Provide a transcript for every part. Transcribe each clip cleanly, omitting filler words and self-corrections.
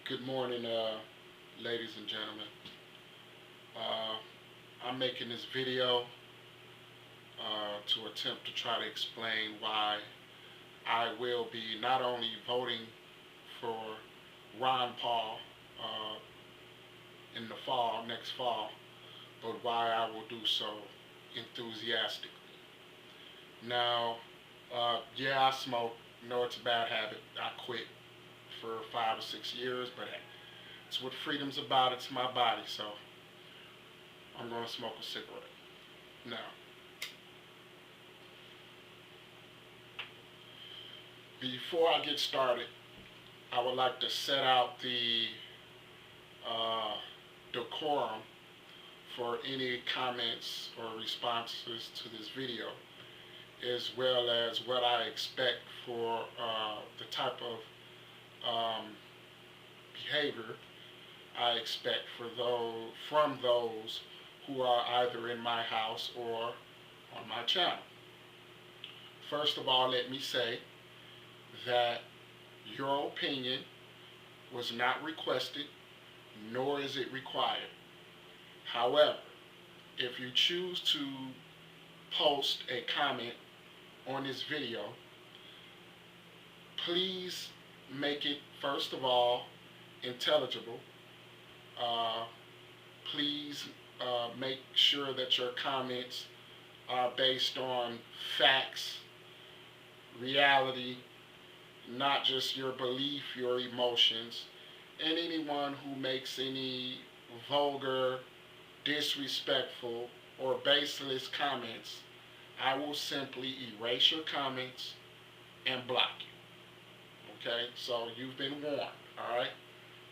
Good morning, ladies and gentlemen. Uh, I'm making this video to attempt to try to explain why I will be not only voting for Ron Paul in the fall, next fall, but why I will do so enthusiastically. Now, yeah, I smoke. No, it's a bad habit. I quit for 5 or 6 years, but hey, it's what freedom's about. It's my body, so I'm going to smoke a cigarette. Now, before I get started, I would like to set out the uh, decorum for any comments or responses to this video, as well as what I expect for the type of behavior I expect from those who are either in my house or on my channel. First of all, let me say that your opinion was not requested, nor is it required. However, if you choose to post a comment on this video, please make it, first of all, intelligible. Uh, please make sure that your comments are based on facts, reality, not just your belief, your emotions. And anyone who makes any vulgar, disrespectful, or baseless comments, I will simply erase your comments and block you. Okay? So you've been warned. Alright?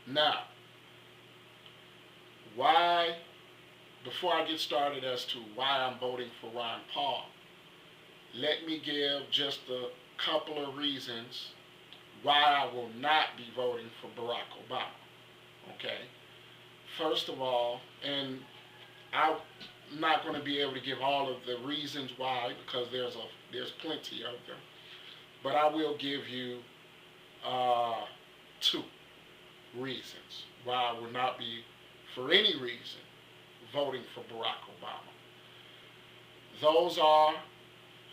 Now, why, before I get started as to why I'm voting for Ron Paul, let me give just a couple of reasons why I will not be voting for Barack Obama. Okay? First of all, and I'm not going to be able to give all of the reasons why because there's plenty of them, but I will give you two reasons why I will not be, for any reason, voting for Barack Obama. Those are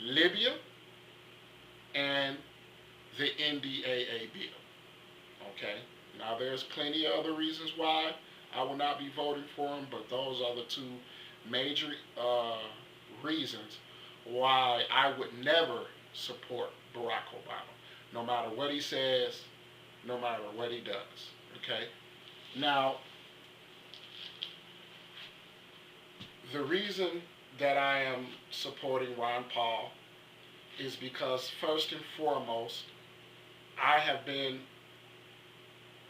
Libya and the NDAA bill. Okay? Now, there's plenty of other reasons why I will not be voting for him, but those are the two major reasons why I would never support Barack Obama, no matter what he says, no matter what he does. Okay? Now, the reason that I am supporting Ron Paul is because, first and foremost, I have been,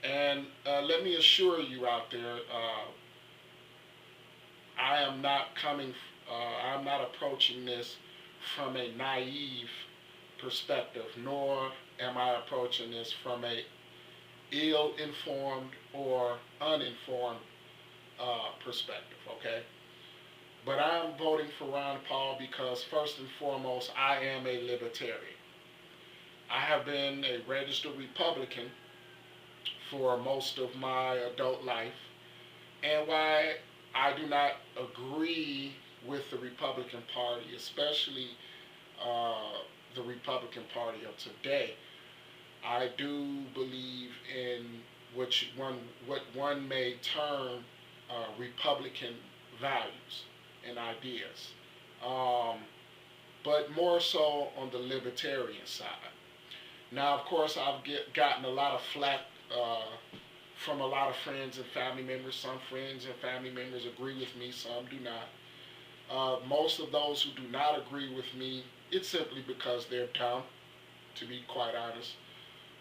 and let me assure you out there, I am not I'm not approaching this from a naive perspective, nor am I approaching this from a ill-informed or uninformed perspective, okay? But I'm voting for Ron Paul because, first and foremost, I am a libertarian. I have been a registered Republican for most of my adult life, and why I do not agree with the Republican Party, especially the Republican Party of today, I do believe in what one may term Republican values and ideas, but more so on the libertarian side. Now, of course, I've gotten a lot of flack from a lot of friends and family members. Some friends and family members agree with me, some do not. Most of those who do not agree with me, it's simply because they're dumb, to be quite honest,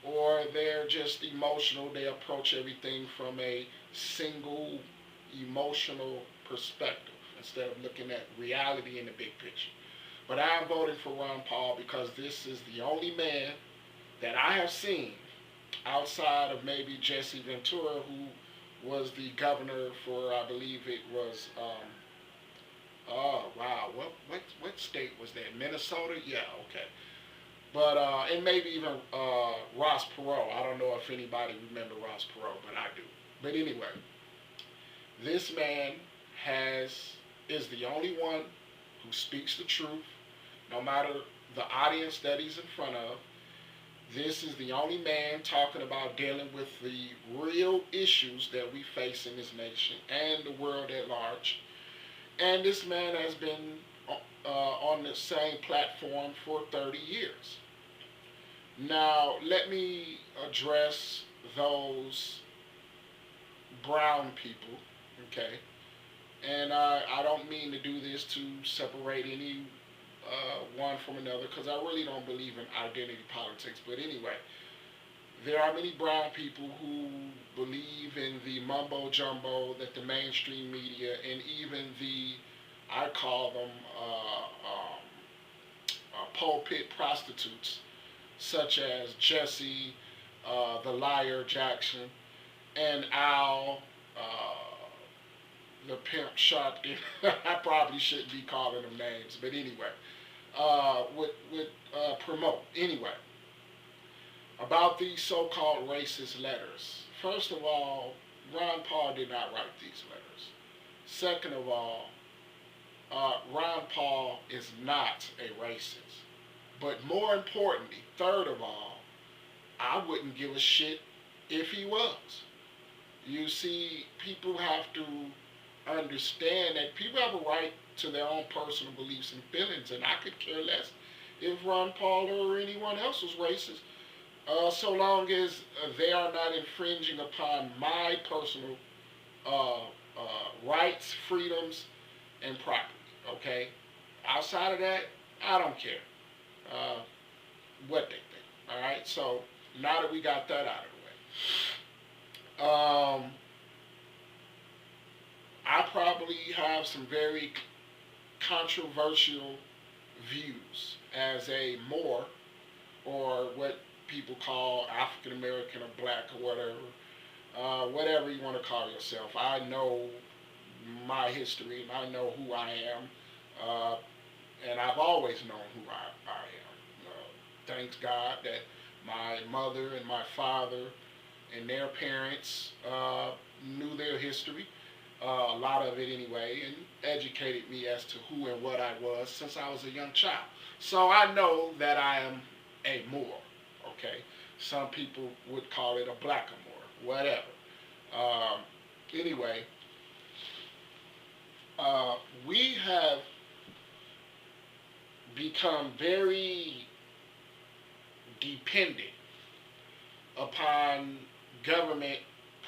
or they're just emotional. They approach everything from a single emotional perspective instead of looking at reality in the big picture. But I'm voting for Ron Paul because this is the only man that I have seen outside of maybe Jesse Ventura, who was the governor for, I believe it was, oh wow, what state was that? Minnesota? Yeah, okay. But and maybe even Ross Perot. I don't know if anybody remember Ross Perot, but I do. But anyway, this man has is the only one who speaks the truth, no matter the audience that he's in front of. This is the only man talking about dealing with the real issues that we face in this nation and the world at large. And this man has been on the same platform for 30 years. Now, let me address those brown people, okay? And I don't mean to do this to separate any one from another because I really don't believe in identity politics. But anyway, there are many brown people who believe in the mumbo jumbo that the mainstream media and even I call them pulpit prostitutes, such as Jesse, the liar Jackson, and Al, the pimp Sharpton. I probably shouldn't be calling them names, but anyway, would promote. Anyway, about these so-called racist letters. First of all, Ron Paul did not write these letters. Second of all, Ron Paul is not a racist. But more importantly, third of all, I wouldn't give a shit if he was. You see, people have to understand that people have a right to their own personal beliefs and feelings, and I could care less if Ron Paul or anyone else was racist, so long as they are not infringing upon my personal rights, freedoms, and property. Okay? Outside of that, I don't care what they think. All right? So now that we got that out of the way, I probably have some very controversial views as a Moor, or what people call African American or black or whatever you want to call yourself. I know my history and I know who I am, and I've always known who I am. Thanks God that my mother and my father and their parents knew their history, a lot of it anyway, and educated me as to who and what I was since I was a young child. So I know that I am a Moor, okay? Some people would call it a blackamoor, whatever. Anyway, we have become very dependent upon government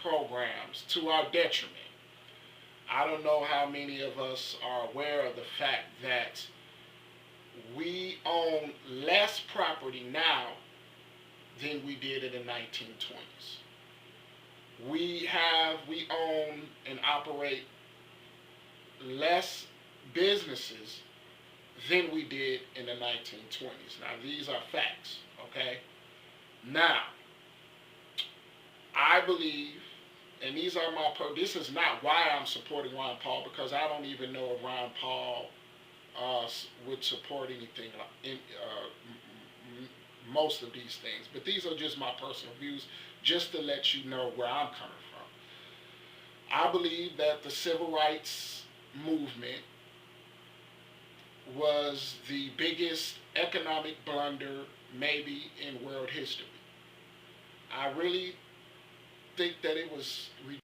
programs to our detriment. I don't know how many of us are aware of the fact that we own less property now than we did in the 1920s. We own and operate less businesses than we did in the 1920s. Now, these are facts, okay? Now, I believe, and these are this is not why I'm supporting Ron Paul, because I don't even know if Ron Paul would support anything in most of these things. But these are just my personal views, just to let you know where I'm coming from. I believe that the civil rights movement was the biggest economic blunder maybe in world history. I really think that it was